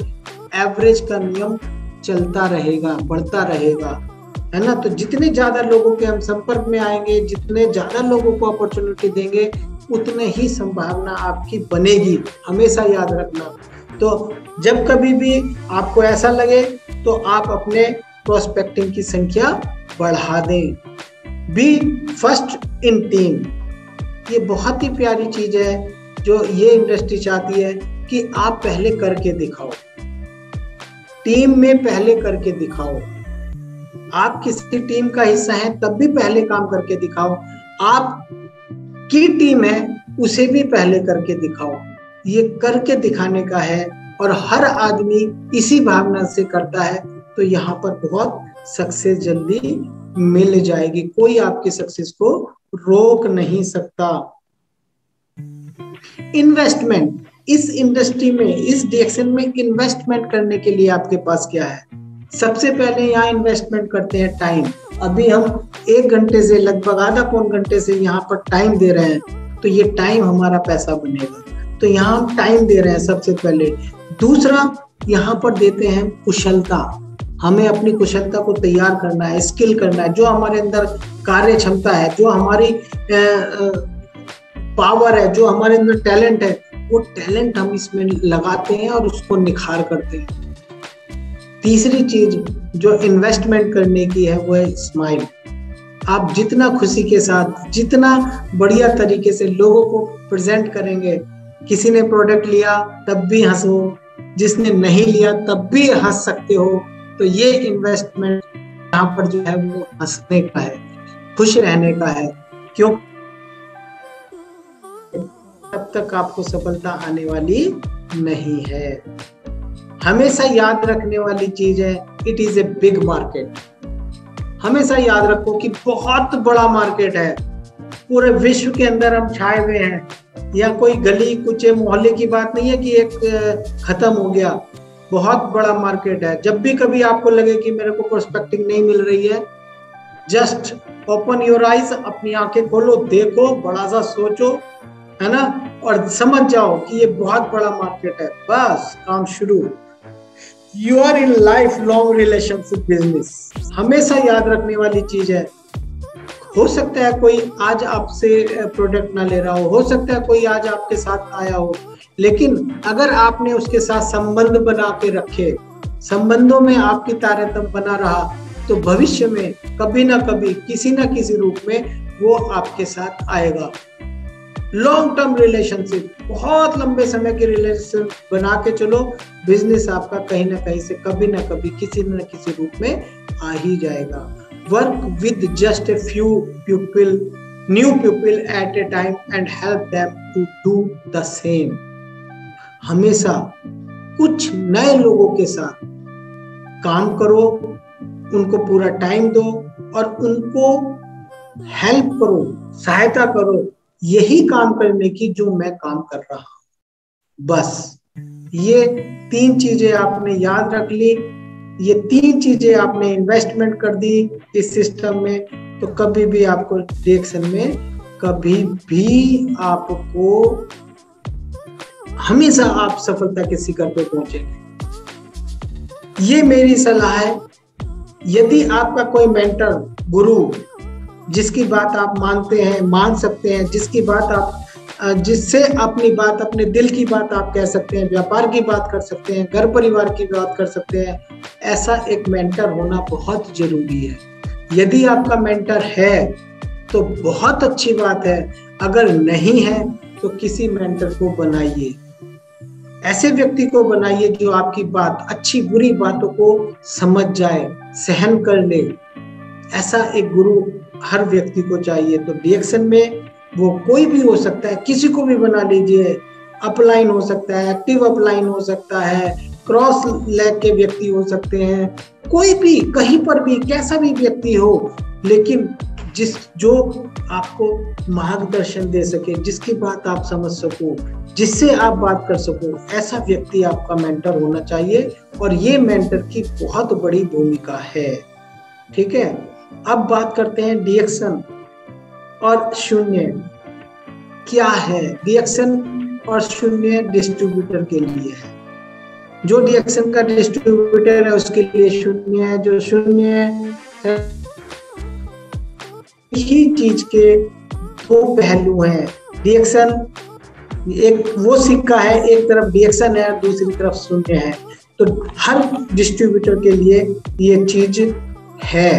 एवरेज का नियम चलता रहेगा, बढ़ता रहेगा, है ना। तो जितने ज्यादा लोगों के हम संपर्क में आएंगे, जितने ज्यादा लोगों को अपॉर्चुनिटी देंगे, उतने ही संभावना आपकी बनेगी। हमेशा याद रखना। तो जब कभी भी आपको ऐसा लगे तो आप अपने प्रोस्पेक्टिंग की संख्या बढ़ा दें। बी फर्स्ट इन टीम, ये बहुत ही प्यारी चीज है जो ये इंडस्ट्री चाहती है कि आप पहले करके दिखाओ, टीम में पहले करके दिखाओ। आप किसी टीम का हिस्सा हैं तब भी पहले काम करके दिखाओ। आप की टीम है उसे भी पहले करके दिखाओ। ये करके दिखाने का है और हर आदमी इसी भावना से करता है, तो यहाँ पर बहुत सक्सेस जल्दी मिल जाएगी। कोई आपकी सक्सेस को रोक नहीं सकता। इन्वेस्टमेंट, इस इंडस्ट्री में, इस डीएक्शन में इन्वेस्टमेंट करने के लिए आपके पास क्या है? सबसे पहले यहाँ इन्वेस्टमेंट करते हैं टाइम। अभी हम 1 घंटे से लगभग आधा पौन घंटे से यहाँ पर टाइम दे रहे हैं, तो ये टाइम हमारा पैसा बनेगा। तो यहाँ हम टाइम दे रहे हैं सबसे पहले। दूसरा, यहाँ पर देते हैं कुशलता। हमें अपनी कुशलता को तैयार करना है, स्किल करना है। जो हमारे अंदर कार्य क्षमता है, जो हमारी पावर है, जो हमारे अंदर टैलेंट है, वो टैलेंट हम इसमें लगाते हैं और उसको निखार करते हैं। तीसरी चीज जो इन्वेस्टमेंट करने की है वो है स्माइल। आप जितना खुशी के साथ, जितना बढ़िया तरीके से लोगों को प्रेजेंट करेंगे, किसी ने प्रोडक्ट लिया तब भी हंसो, जिसने नहीं लिया तब भी हंस सकते हो। तो ये इन्वेस्टमेंट यहाँ पर जो है वो हंसने का है, खुश रहने का है, क्यों तब तक आपको सफलता आने वाली नहीं है। हमेशा याद रखने वाली चीज है, it is a big market. हमेशा याद रखो कि बहुत बड़ा मार्केट है, पूरे विश्व के अंदर हम छाए हुए हैं। या कोई गली कुचे मोहल्ले की बात नहीं है कि एक खत्म हो गया, बहुत बड़ा मार्केट है। जब भी कभी आपको लगे कि मेरे को प्रोस्पेक्टिंग नहीं मिल रही है, जस्ट ओपन योर आइज, अपनी आंखें खोलो, देखो, बड़ा सा सोचो, है ना, और समझ जाओ कि ये बहुत बड़ा मार्केट है। बस काम शुरू। You are in life long relationship business. हमेशा याद रखने वाली चीज है। हो सकता है कोई आज आपसे प्रोडक्ट ना ले रहा हो सकता है कोई आज आपके साथ आया हो, लेकिन अगर आपने उसके साथ संबंध बना के रखे, संबंधों में आपकी तारतम्य बना रहा, तो भविष्य में कभी ना कभी किसी ना किसी रूप में वो आपके साथ आएगा। लॉन्ग टर्म रिलेशनशिप, बहुत लंबे समय के रिलेशन बना के चलो, बिजनेस आपका कहीं ना कहीं से कभी ना कभी किसी न किसी रूप में आ ही जाएगा। Work with just a few people, new people at a time and help them to do the same. हमेशा कुछ नए लोगों के साथ काम करो, उनको पूरा टाइम दो और उनको हेल्प करो, सहायता करो, यही काम करने की जो मैं काम कर रहा हूं। बस ये 3 चीजें आपने याद रख ली, ये 3 चीजें आपने इन्वेस्टमेंट कर दी इस सिस्टम में, तो कभी भी आपको डायरेक्शन में कभी भी आपको हमेशा आप सफलता के शिखर पे पहुंचेंगे। ये मेरी सलाह है। यदि आपका कोई मेंटर, गुरु, जिसकी बात आप मानते हैं, मान सकते हैं, जिसकी बात आप, जिससे अपनी बात, अपने दिल की बात आप कह सकते हैं, व्यापार की बात कर सकते हैं, घर परिवार की बात कर सकते हैं, ऐसा एक मेंटर होना बहुत जरूरी है। यदि आपका मेंटर है तो बहुत अच्छी बात है, अगर नहीं है तो किसी मेंटर को बनाइए। ऐसे व्यक्ति को बनाइए जो आपकी बात, अच्छी बुरी बातों को समझ जाए, सहन कर ले। ऐसा एक गुरु हर व्यक्ति को चाहिए। तो डायरेक्शन में वो कोई भी हो सकता है, किसी को भी बना लीजिए। अपलाइन हो सकता है, एक्टिव अपलाइन हो सकता है, क्रॉस लेग के व्यक्ति हो सकते हैं, कोई भी, कहीं पर भी, कैसा भी व्यक्ति हो, लेकिन जो आपको मार्गदर्शन दे सके, जिसकी बात आप समझ सको, जिससे आप बात कर सको, ऐसा व्यक्ति आपका मेंटर होना चाहिए। और ये मेंटर की बहुत बड़ी भूमिका है। ठीक है, अब बात करते हैं डायरेक्शन और शून्य क्या है। डायरेक्शन और शून्य डिस्ट्रीब्यूटर के लिए है। जो डायरेक्शन का डिस्ट्रीब्यूटर है उसके लिए शून्य है, जो शून्य है, ही चीज के 2 पहलू हैं। डायरेक्शन एक वो सिक्का है, एक तरफ डायरेक्शन है, दूसरी तरफ शून्य है। तो हर डिस्ट्रीब्यूटर के लिए ये चीज है।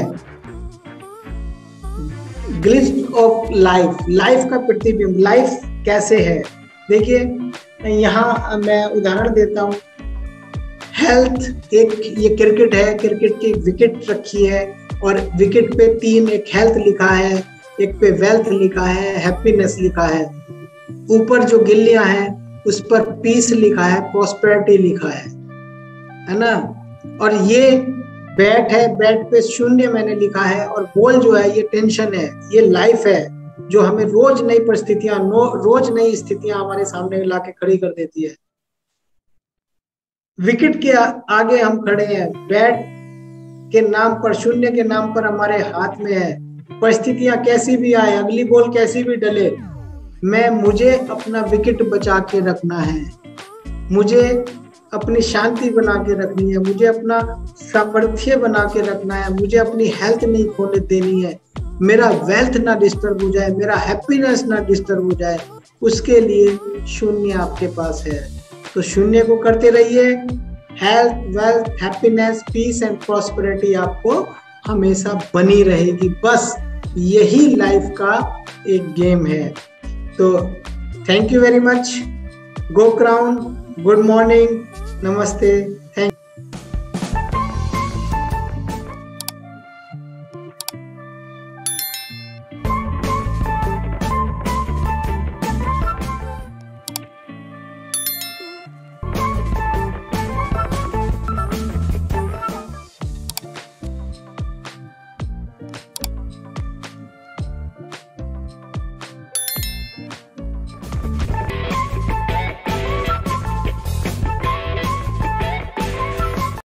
ग्लिच ऑफ लाइफ, लाइफ का प्रतिबिंब, लाइफ कैसे है। देखिए यहाँ मैं उदाहरण देता हूँ। हेल्थ, एक ये क्रिकेट है, क्रिकेट की विकेट रखी है और विकेट पे 3, एक हेल्थ लिखा है, एक पे वेल्थ लिखा है, हैप्पीनेस लिखा है। ऊपर जो गिल्लियां हैं उस पर पीस लिखा है, प्रॉस्पेरिटी लिखा है ना। और ये बैट है, बैट पे शून्य मैंने लिखा है, और बॉल जो है ये टेंशन है, ये लाइफ है जो हमें रोज नई परिस्थितियां, रोज नई स्थितियां हमारे सामने लाके खड़ी कर देती है। विकेट के आगे हम खड़े हैं, बैट के नाम पर, शून्य के नाम पर हमारे हाथ में है। परिस्थितियां कैसी भी आए, अगली बॉल कैसी भी डले, मुझे अपना विकेट बचा के रखना है, मुझे अपनी शांति बना के रखनी है, मुझे अपना सामर्थ्य बना के रखना है, मुझे अपनी हेल्थ नहीं खोने देनी है, मेरा वेल्थ ना डिस्टर्ब हो जाए, मेरा हैप्पीनेस ना डिस्टर्ब हो जाए। उसके लिए शून्य आपके पास है। तो शून्य को करते रहिए। Health, wealth, happiness, peace and prosperity आपको हमेशा बनी रहेगी। बस यही लाइफ का एक गेम है। तो thank you very much. Go crown, good morning, नमस्ते।